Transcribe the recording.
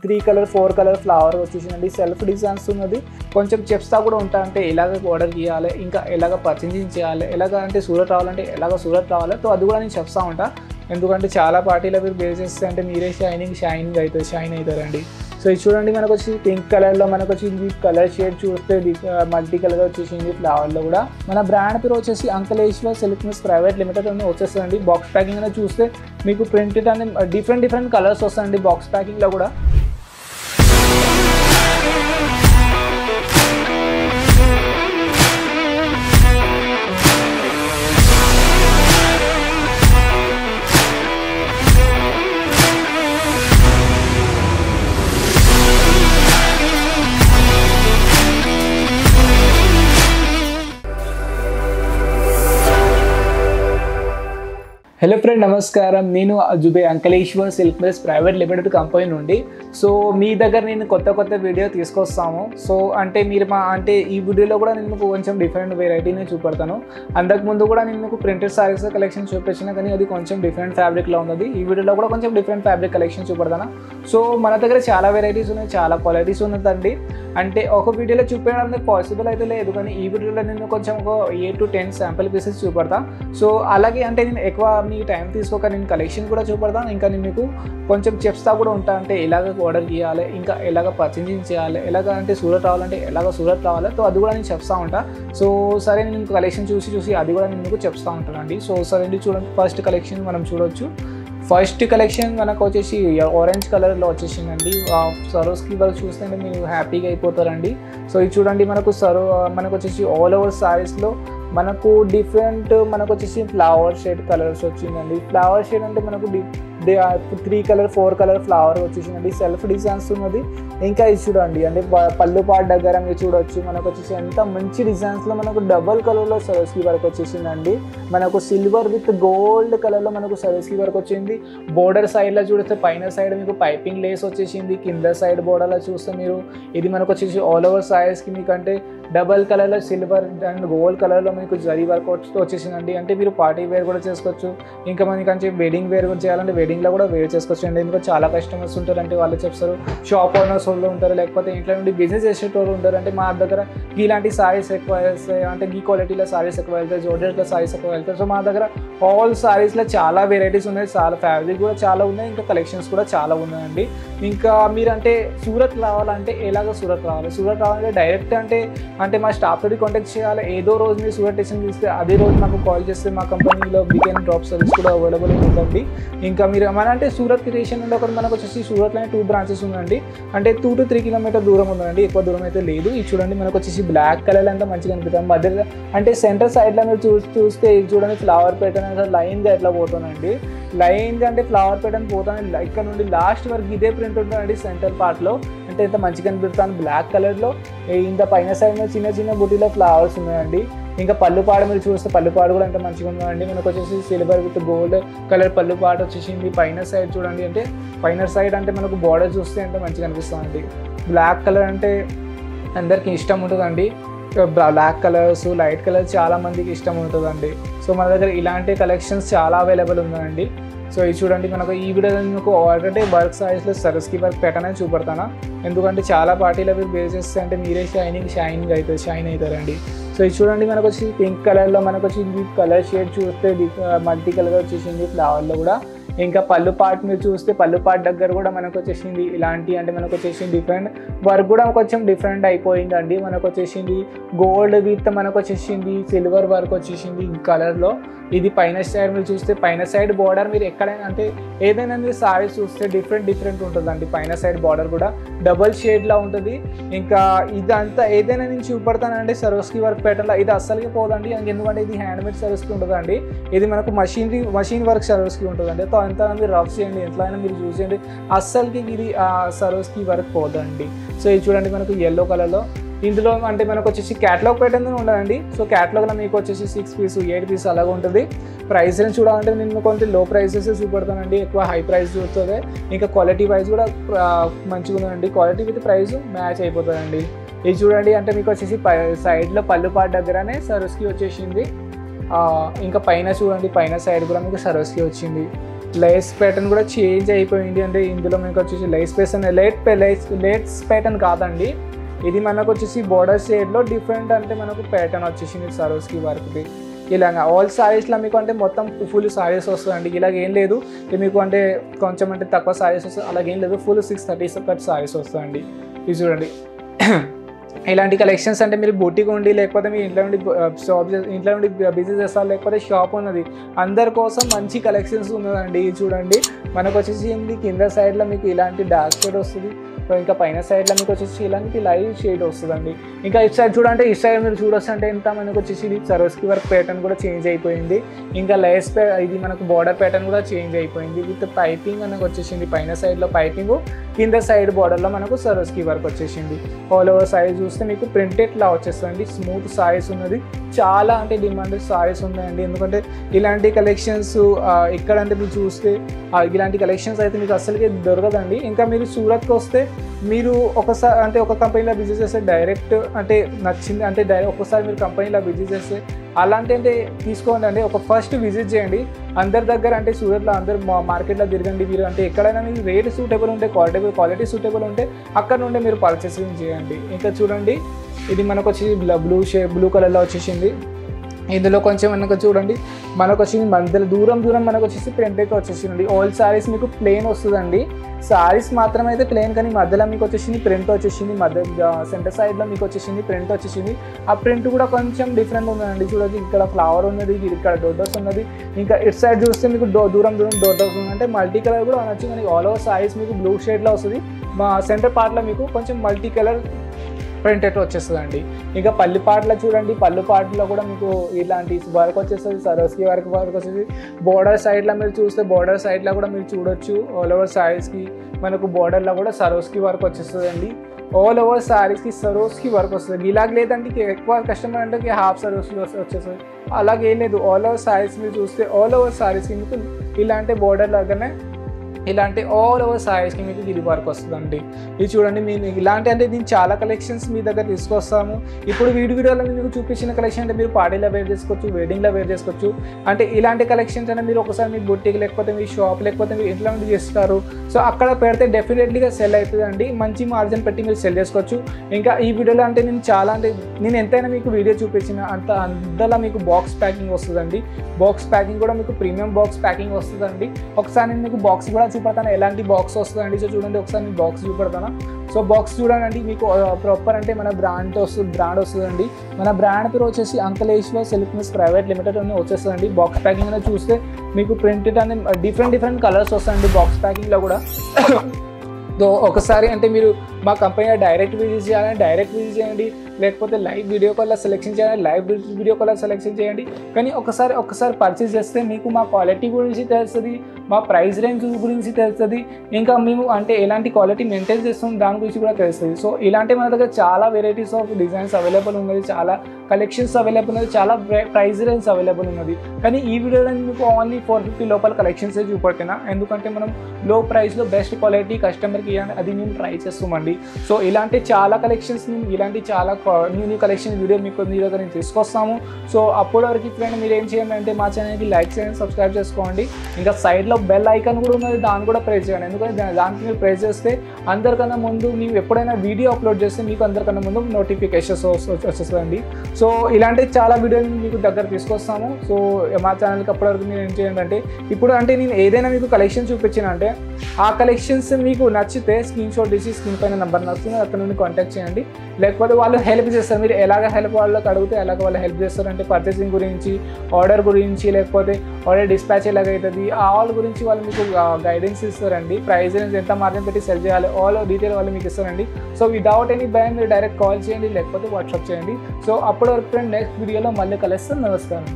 Three colour 4 colour flower వచ్చేసిందండి. Self designs ఉన్నది. కొంచెం చెప్స్తా కూడా ఉంటా అంటే ఎలాగ ఆర్డర్ చేయాలి, ఇంకా ఎలాగ పర్చేసింగ్ చేయాలి, ఎలాగ అంటే సూరత్ రావాలంటే ఎలాగ సూరత్ రావాలి. సో అది కూడా నేను చెప్తా ఉంటా. ఎందుకంటే చాలా పార్టీలో మీరు బేస్ చేస్తే అంటే మీరే షైన్ అవుతారండి. సో ఇది చూడండి, మనకు వచ్చి పింక్ కలర్లో మనకు వచ్చింది. కలర్ షేడ్ చూస్తే మల్టీ కలర్ వచ్చేసింది ఫ్లవర్లో కూడా. మన బ్రాండ్ పేరు వచ్చేసి Ankleshwar silk mills private limited అని వచ్చేస్తుందండి. బాక్స్ ప్యాకింగ్ అనేది చూస్తే మీకు ప్రింటెడ్ అనే డిఫరెంట్ కలర్స్ వస్తాయండి బాక్స్ ప్యాకింగ్లో కూడా. హలో ఫ్రెండ్, నమస్కారం. నేను అజుబే Ankleshwar silk mills private limited company నుండి. సో మీ దగ్గర నేను కొత్త వీడియో తీసుకొస్తాము. సో అంటే మీరు ఈ వీడియోలో కూడా నేను మీకు కొంచెం డిఫరెంట్ వెరైటీని చూపెడతాను. అంతకుముందు కూడా నేను మీకు ప్రింటెడ్ సారీస్ కలెక్షన్ చూపించిన, కానీ అది కొంచెం డిఫరెంట్ ఫ్యాబ్రిక్లో ఉన్నది. ఈ వీడియోలో కూడా కొంచెం డిఫరెంట్ ఫ్యాబ్రిక్ కలెక్షన్ చూపెడతాను. సో మన దగ్గర చాలా వెరైటీస్ ఉన్నాయి, చాలా క్వాలిటీస్ ఉన్నదండి. అంటే ఒక వీడియోలో చూపించడానికి పాసిబుల్ అయితే లేదు, కానీ ఈ వీడియోలో నేను కొంచెం ఒక 8 to 10 శాంపుల్ పీసెస్ చూపెడతాను. సో అలాగే అంటే నేను ఎక్కువ మీ టైం తీసుకోక నేను కలెక్షన్ కూడా చూపెడతాను. ఇంకా నేను మీకు కొంచెం చెప్తా కూడా ఉంటా అంటే ఎలాగ ఆర్డర్ చేయాలి, ఇంకా ఎలాగ పర్చేసింగ్ చేయాలి, ఎలాగ అంటే సూరత్ రావాలంటే ఎలాగ సూరత్ రావాలి. సో అది కూడా నేను చెప్తా ఉంటా. సో సరే, నేను కలెక్షన్ చూసి అది కూడా నేను మీకు చెప్తా ఉంటానండి. సో సరే అండి, చూడండి, ఫస్ట్ కలెక్షన్ మనం చూడొచ్చు. ఫస్ట్ కలెక్షన్ మనకు వచ్చేసి ఆరెంజ్ కలర్లో వచ్చేసిందండి. సరోస్కి వర్క్ చూస్తే మీరు హ్యాపీగా అయిపోతారండి. సో ఇది చూడండి, మనకు వచ్చేసి ఆల్ ఓవర్ సారీస్లో మనకు డిఫరెంట్ మనకు వచ్చేసి ఫ్లవర్ షేడ్ కలర్స్ వచ్చిందండి. ఫ్లవర్ షేడ్ అంటే మనకు 3 కలర్ 4 కలర్ ఫ్లవర్ వచ్చేసిందండి. సెల్ఫ్ డిజైన్స్ ఉన్నది. ఇంకా ఇది చూడండి, అంటే పళ్ళు పాటు దగ్గర మీరు చూడొచ్చు. మనకు వచ్చేసి ఎంత మంచి డిజైన్స్లో మనకు డబల్ కలర్లో సరోస్కి వర్క్ వచ్చేసిందండి. మనకు సిల్వర్ విత్ గోల్డ్ కలర్లో మనకు సరోస్కి వర్క్ వచ్చింది. బోర్డర్ సైడ్లో చూస్తే పైన సైడ్ మీకు పైపింగ్ లేస్ వచ్చేసింది. కింద సైడ్ బోర్డర్లో చూస్తే మీరు ఇది మనకు వచ్చేసి ఆల్ ఓవర్ సారీస్కి మీకంటే డబల్ కలర్లో సిల్వర్ అండ్ గోల్డ్ కలర్లో మీకు జరీ వర్క్ వచ్చేసిందండి. అంటే మీరు పార్టీ వేర్ కూడా చేసుకోవచ్చు. ఇంకా మనకంటే వెడ్డింగ్ వేర్ కూడా చేయాలంటే వెడ్డింగ్లో కూడా వేర్ చేసుకోవచ్చు అండి. ఎందుకంటే చాలా కస్టమర్స్ ఉంటారు, అంటే వాళ్ళు చెప్తారు షాప్ ఓనర్స్ వాళ్ళు ఉంటారు, లేకపోతే ఇంట్లో నుండి బిజినెస్ చేసేటోళ్ళు ఉంటారు. అంటే మా దగ్గర ఇలాంటి సారీస్ ఎక్కువ వెళ్తాయి, అంటే ఈ క్వాలిటీలో సారీస్ ఎక్కువ వెళ్తాయి, జోర్జెట్లో సారీస్ ఎక్కువ వెళ్తాయి. సో మా దగ్గర ఆల్ సారీస్లో చాలా వెరైటీస్ ఉన్నాయి, చాలా ఫ్యాబ్రిక్ కూడా చాలా ఉన్నాయి, ఇంకా కలెక్షన్స్ కూడా చాలా ఉన్నాయండి. ఇంకా మీరంటే సూరత్ రావాలంటే ఎలాగ సూరత్ రావాలంటే డైరెక్ట్ అంటే మా స్టాఫ్ తోటి కాంటాక్ట్ చేయాలి. ఏదో రోజు మీరు సూరత్ స్టేషన్ తీస్తే అదే రోజు మాకు కాల్ చేస్తే మా కంపెనీలో వీకెండ్ డ్రాప్ సర్వీస్ కూడా అవైలబుల్ ఉందండి. ఇంకా మీరు అంటే సూరత్ స్టేషన్ నుండి ఒకటి మనకు వచ్చేసి సూరత్లోనే 2 బ్రాంచెస్ ఉందండి. అంటే 2 to 3 కిలోమీటర్ దూరం ఉందండి, ఎక్కువ దూరం అయితే లేదు. ఇది చూడండి, మనకు వచ్చేసి బ్లాక్ కలర్ అంతా మంచిగా అనిపిస్తుంది. మధ్యలో అంటే సెంటర్ సైడ్లో మీరు చూస్తే ఇది చూడండి, ఫ్లవర్ ప్యాటర్న్ లైన్గా ఎట్లా పోతుందండి. లైన్గా అంటే ఫ్లవర్ ప్యాటర్న్ పోతుంది ఇక్కడ నుండి లాస్ట్ వరకు ఇదే ప్రింట్ ఉంటుందండి సెంటర్ పార్ట్లో. అంటే ఎంత మంచిగా అనిపిస్తుంది బ్లాక్ కలర్లో. ఇంకా పైన సైడ్ చిన్న బుటీలో ఫ్లవర్స్ ఉన్నాయండి. ఇంకా పళ్ళుపాడు మీరు చూస్తే పళ్ళుపాడు కూడా ఎంత మంచిగా ఉందండి. మనకు వచ్చేసి సిల్వర్ విత్ గోల్డ్ కలర్ పళ్ళుపాడు వచ్చేసింది. పైన సైడ్ చూడండి, అంటే పైన సైడ్ అంటే మనకు బార్డర్ చూస్తే ఎంత మంచిగా అనిపిస్తుంది. బ్లాక్ కలర్ అంటే అందరికీ ఇష్టం ఉంటుందండి. బ్లాక్ కలర్స్, లైట్ కలర్ చాలా మందికి ఇష్టం ఉంటుందండి. సో మన దగ్గర ఇలాంటి కలెక్షన్స్ చాలా అవైలబుల్ ఉన్నాయండి. సో ఇది చూడండి, మనకు ఈ వీడియోలో మీకు ఆల్రెడీ వర్క్ సారీస్లో సరస్కి వర్క్ ప్యాటర్న్ అని చూపెడతాను. ఎందుకంటే చాలా పార్టీలో మీరు బేస్ చేస్తే అంటే మీరే షైన్ అవుతారండి. సో ఇది చూడండి, మనకు వచ్చి పింక్ కలర్లో మనకు వచ్చి కలర్ షేడ్ చూస్తే మల్టీ కలర్ వచ్చేసింది ఫ్లవర్లో కూడా. ఇంకా పళ్ళు పార్ట్ మీరు చూస్తే పళ్ళు పార్ట్ దగ్గర కూడా మనకు వచ్చేసింది ఇలాంటి, అంటే మనకు వచ్చేసింది డిఫరెంట్ వర్క్ కూడా కొంచెం డిఫరెంట్ అయిపోయిందండి. మనకు వచ్చేసింది గోల్డ్ విత్ మనకు వచ్చేసింది సిల్వర్ వర్క్ వచ్చేసింది కలర్లో. ఇది పైన సైడ్ మీరు చూస్తే పైన సైడ్ బార్డర్ మీరు ఎక్కడైనా అంటే ఏదైనా మీరు సారీస్ చూస్తే డిఫరెంట్ ఉంటుందండి. పైన సైడ్ బార్డర్ కూడా డబల్ షేడ్లా ఉంటుంది. ఇంకా ఇదంతా ఏదైనా నేను చూపెడతానంటే సరోస్కి వర్క్ ప్యాటర్న్లో ఇది అస్సలుగా పోదండి. ఎందుకంటే ఇది హ్యాండ్మేడ్ సరోస్కి ఉంటుందండి. ఇది మనకు మషిన్ వర్క్ సరోస్కి ఉంటుందండి. సో అంతా మీరు రఫ్ చేయండి, ఎట్లా అయినా మీరు చూసేయండి, అస్సలుకి ఇది సరోస్కి వర్క్ పోదండి. సో ఇది చూడండి, మనకు ఎల్లో కలర్లో ఇందులో అంటే మనకు వచ్చేసి క్యాటలాగ్ ప్యాటర్న్ ఉండదండి. సో క్యాటలాగ్లో మీకు వచ్చేసి 6 పీస్ 8 పీస్ అలాగ ఉంటుంది. ప్రైస్ని చూడాలంటే నేను కొంచెం లో ప్రైసెస్ చూపెడతానండి, ఎక్కువ హై ప్రైస్ చూస్తుంది. ఇంకా క్వాలిటీ వైజ్ కూడా మంచిగా ఉందండి, క్వాలిటీ విత్ ప్రైస్ మ్యాచ్ అయిపోతుందండి. ఇది చూడండి, అంటే మీకు వచ్చేసి సైడ్లో పళ్ళు పాటు దగ్గరనే సరోస్కి వచ్చేసింది. ఇంకా పైన చూడండి, పైన సైడ్ కూడా మీకు సరోస్కి వచ్చింది. లేస్ ప్యాటర్న్ కూడా చేంజ్ అయిపోయింది. అంటే ఇందులో మనకు వచ్చేసి లేస్ ప్యాటర్న్ లేట్స్ ప్యాటర్న్ కాదండి, ఇది మనకు వచ్చేసి బోర్డర్ షేడ్లో డిఫరెంట్ అంటే మనకు ప్యాటర్న్ వచ్చేసింది సరోస్కి వర్క్ది. ఇలాగ ఆల్ సారీస్లో మీకు అంటే మొత్తం ఫుల్ సారీస్ వస్తుందండి. ఇలాగ ఏం లేదు మీకు అంటే కొంచెం అంటే తక్కువ సారీస్ వస్తుంది, అలాగేం లేదు ఫుల్ 630 కట్ సారీస్ వస్తుందండి. ఇది చూడండి. ఇలాంటి కలెక్షన్స్ అంటే మీరు బొటిక్ ఉండి లేకపోతే మీ ఇంట్లో నుండి ఇంట్లో నుండి బిజినెస్ చేస్తారు, లేకపోతే షాప్ ఉన్నది, అందరి కోసం మంచి కలెక్షన్స్ ఉన్నదండి. ఇది చూడండి, మనకు వచ్చేసి కింద సైడ్లో మీకు ఇలాంటి డార్క్ షేడ్ వస్తుంది, ఇంకా పైన సైడ్లో మీకు వచ్చేసి ఇలాంటి లైట్ షేడ్ వస్తుందండి. ఇంకా ఇటు సైడ్ చూడంటే ఈ సైడ్ మీరు చూడొస్తుంటే ఎంత మనకు వచ్చేసి ఇది సరోస్కి వర్క్ ప్యాటర్న్ కూడా చేంజ్ అయిపోయింది. ఇంకా లేస్ ఇది మనకు బార్డర్ ప్యాటర్న్ కూడా చేంజ్ అయిపోయింది. విత్ పైపింగ్ మనకు వచ్చేసింది, పైన సైడ్లో పైపింగ్, కింద సైడ్ బార్డర్లో మనకు సరోస్కి వర్క్ వచ్చేసింది. ఆల్ ఓవర్ సారీస్ చూస్తే మీకు ప్రింటెడ్ లా వచ్చేస్తుంది. స్మూత్ సారీస్ ఉన్నది, చాలా అంటే డిమాండెడ్ సారీస్ ఉన్నాయండి. ఎందుకంటే ఇలాంటి కలెక్షన్స్ ఎక్కడంటే మీరు చూస్తే ఇలాంటి కలెక్షన్స్ అయితే మీకు అసలుకే దొరకదండి. ఇంకా మీరు సూరత్కి వస్తే మీరు ఒకసారి అంటే ఒక కంపెనీలో బిజినెస్ చేస్తే డైరెక్ట్ అంటే నచ్చింది అంటే ఒక్కసారి మీరు కంపెనీలో బిజినెస్ చేస్తే అలాంటి అంటే తీసుకోండి అండి. ఒక ఫస్ట్ విజిట్ చేయండి అందరి దగ్గర, అంటే సూరత్లో అందరు మార్కెట్లో తిరగండి. మీరు అంటే ఎక్కడైనా మీకు రేట్ సూటబుల్ ఉంటే క్వాలిటీ సూటబుల్ ఉంటే అక్కడ నుండి మీరు పర్చేసింగ్ చేయండి. ఇంకా చూడండి, ఇది మనకు వచ్చి బ్లూ కలర్లో వచ్చేసింది. ఇందులో కొంచెం మనకు చూడండి, మనకు వచ్చేసి మధ్యలో దూరం మనకు వచ్చేసి ప్రింట్ అయితే వచ్చేసింది. ఆల్ సారీస్ మీకు ప్లెయిన్ వస్తుందండి. సారీస్ మాత్రం అయితే ప్లెయిన్, కానీ మధ్యలో మీకు వచ్చేసింది ప్రింట్ వచ్చేసింది. సెంటర్ సైడ్లో మీకు వచ్చేసింది ప్రింట్ వచ్చేసింది. ఆ ప్రింట్ కూడా కొంచెం డిఫరెంట్ ఉందండి. చూడండి, ఇక్కడ ఫ్లవర్ ఉన్నది, ఇక్కడ డోటోస్ ఉన్నది. ఇంకా ఇటు సైడ్ చూస్తే మీకు దూరం డోటోస్ ఉంది, అంటే మల్టీ కలర్ కూడా అనొచ్చు. మనకి ఆల్ ఓవర్ సారీస్ మీకు బ్లూ షేడ్లో వస్తుంది. మా సెంటర్ పార్ట్లో మీకు కొంచెం మల్టీ కలర్ ప్రింట్ అయితే వచ్చేస్తుందండి. ఇంకా పళ్ళు పాటలో చూడండి, పళ్ళు పాటలో కూడా మీకు ఇలాంటి వర్క్ వచ్చేస్తుంది, సరోస్కి వర్క్ వచ్చేసి. బోర్డర్ సైడ్లో మీరు చూస్తే బోర్డర్ సైడ్లో కూడా మీరు చూడొచ్చు, ఆల్ ఓవర్ సారీస్కి మనకు బోర్డర్లో కూడా సరోస్కి వర్క్ వచ్చేస్తుందండి. ఆల్ ఓవర్ సారీస్కి సరోస్కి వర్క్ వస్తుంది. ఇలాగ లేదంటే ఎక్కువ కస్టమర్ అంటే హాఫ్ సరోస్కి వచ్చేస్తుంది, అలాగేం లేదు. ఆల్ ఓవర్ సారీస్ మీరు చూస్తే ఆల్ ఓవర్ సారీస్కి మీకు ఇలాంటి బోర్డర్ లాగానే ఇలాంటి ఆల్ ఓవర్ సారీస్కి మీకు ఇది వర్క్ వస్తుందండి. ఇది చూడండి, మేము ఇలాంటి అంటే దీన్ని చాలా కలెక్షన్స్ మీ దగ్గర తీసుకొస్తాము. ఇప్పుడు వీడియోలో మీకు చూపించిన కలెక్షన్ అంటే మీరు పార్టీలో వేర్ చేసుకోవచ్చు, వెడ్డింగ్లో వేర్ చేసుకోవచ్చు. అంటే ఇలాంటి కలెక్షన్స్ అంటే మీరు ఒకసారి మీ బొట్టికి లేకపోతే మీ షాప్ లేకపోతే మీరు ఇంట్లో నుండి చేస్తారు, సో అక్కడ పెడితే డెఫినెట్లీగా సెల్ అవుతుందండి. మంచి మార్జిన్ పెట్టి మీరు సెల్ చేసుకోవచ్చు. ఇంకా ఈ వీడియోలో అంటే నేను ఎంతైనా మీకు వీడియో చూపించిన అందులో మీకు బాక్స్ ప్యాకింగ్ వస్తుందండి. బాక్స్ ప్యాకింగ్ కూడా మీకు ప్రీమియం బాక్స్ ప్యాకింగ్ వస్తుందండి. ఒకసారి నేను మీకు బాక్స్ కూడా చూపెడతాను, ఎలాంటి బాక్స్ వస్తుందండి. సో చూడండి, ఒకసారి మీకు బాక్స్ చూపెడతాను. సో బాక్స్ చూడండి, మీకు ప్రాపర్ అంటే మన బ్రాండ్ వస్తుందండి. మన బ్రాండ్ పేరు వచ్చేసి Ankleshwar silk mills private limited అని వచ్చేస్తుందండి. బాక్స్ ప్యాకింగ్ అనేది చూస్తే మీకు ప్రింటెడ్ అనే డిఫరెంట్ కలర్స్ వస్తాయండి బాక్స్ ప్యాకింగ్లో కూడా. సో ఒకసారి అంటే మీరు మా కంపెనీలో డైరెక్ట్ విజిట్ చేయాలని డైరెక్ట్ విజిట్ చేయండి, లేకపోతే లైవ్ వీడియో కాల్లో సెలెక్షన్ చేయాలి లైవ్ వీడియో కాల్లో సెలెక్షన్ చేయండి. కానీ ఒకసారి పర్చేస్ చేస్తే మీకు మా క్వాలిటీ గురించి తెలుస్తుంది, మా ప్రైస్ రేంజ్ గురించి తెలుస్తుంది, ఇంకా మేము అంటే ఎలాంటి క్వాలిటీ మెయింటైన్ చేస్తాం దాని గురించి కూడా తెలుస్తుంది. సో ఇలాంటి మన దగ్గర చాలా వెరైటీస్ ఆఫ్ డిజైన్స్ అవైలబుల్ ఉన్నది, చాలా కలెక్షన్స్ అవైలబుల్ ఉన్నది, చాలా ప్రైస్ రేంజ్ అవైలబుల్ ఉన్నది. కానీ ఈ వీడియోలో మీకు ఓన్లీ 450 లోపల కలెక్షన్స్ చూపెట్టినా, ఎందుకంటే మనం లో ప్రైస్లో బెస్ట్ క్వాలిటీ కస్టమర్కి ఇవ్వాలి, అది మేము ట్రై చేస్తామండి. సో ఇలాంటి చాలా కలెక్షన్స్ ఇలాంటి చాలా న్యూ కలెక్షన్ వీడియో మీకు మీ దగ్గర నేను తీసుకొస్తాము. సో అప్పటి వరకు ఫ్రెండ్ మీరు ఏం చేయండి అంటే మా ఛానల్కి లైక్ చేయండి, సబ్స్క్రైబ్ చేసుకోండి. ఇంకా సైడ్లో బెల్ ఐకాన్ కూడా ఉన్నది, దాన్ని కూడా ప్రెస్ చేయండి. ఎందుకంటే దానికి మీరు ప్రెస్ చేస్తే అందరికన్నా ముందు ನೀವು ఎప్పుడైనా వీడియో అప్లోడ్ చేస్తే మీకు అందరికన్నా ముందు నోటిఫికేషన్స్ వచ్చేస్తుందండి. సో ఇలాంటి చాలా వీడియోలు మీకు దగ్గర తీసుకొస్తాము. సో మా ఛానల్కి అప్పటివరకు మీరు ఏం చేయండి అంటే ఇప్పుడు అంటే నేను ఏదైనా మీకు కలెక్షన్ చూపించిన అంటే ఆ కలెక్షన్స్ మీకు నచ్చితే స్క్రీన్ షాట్ తీసి స్క్రీన్ పైన నెంబర్ నచ్చుతుంది, అక్కడ నుండి కాంటాక్ట్ చేయండి. లేకపోతే వాళ్ళు హెల్ప్ చేస్తారు, మీరు ఎలాగ హెల్ప్ వాళ్ళకి అడిగితే ఎలాగ వాళ్ళు హెల్ప్ చేస్తారు అంటే పర్చేసింగ్ గురించి, ఆర్డర్ గురించి, లేకపోతే ఆర్డర్ డిస్పాచ్ ఎలాగవుతుంది ఆల్ గురించి వాళ్ళు మీకు గైడెన్స్ ఇస్తారండి. ప్రైస్ రేంజ్ ఎంత మార్జిన్ పెట్టి సెల్ చేయాలి ఆల్ డీటెయిల్ వాళ్ళు మీకు ఇస్తారండి. సో వితౌట్ ఎనీ భయం మీరు డైరెక్ట్ కాల్ చేయండి, లేకపోతే వాట్సాప్ చేయండి. సో అప్పటి వరకు ఫ్రెండ్ నెక్స్ట్ వీడియోలో మళ్ళీ కలుస్తాను. నమస్కారం.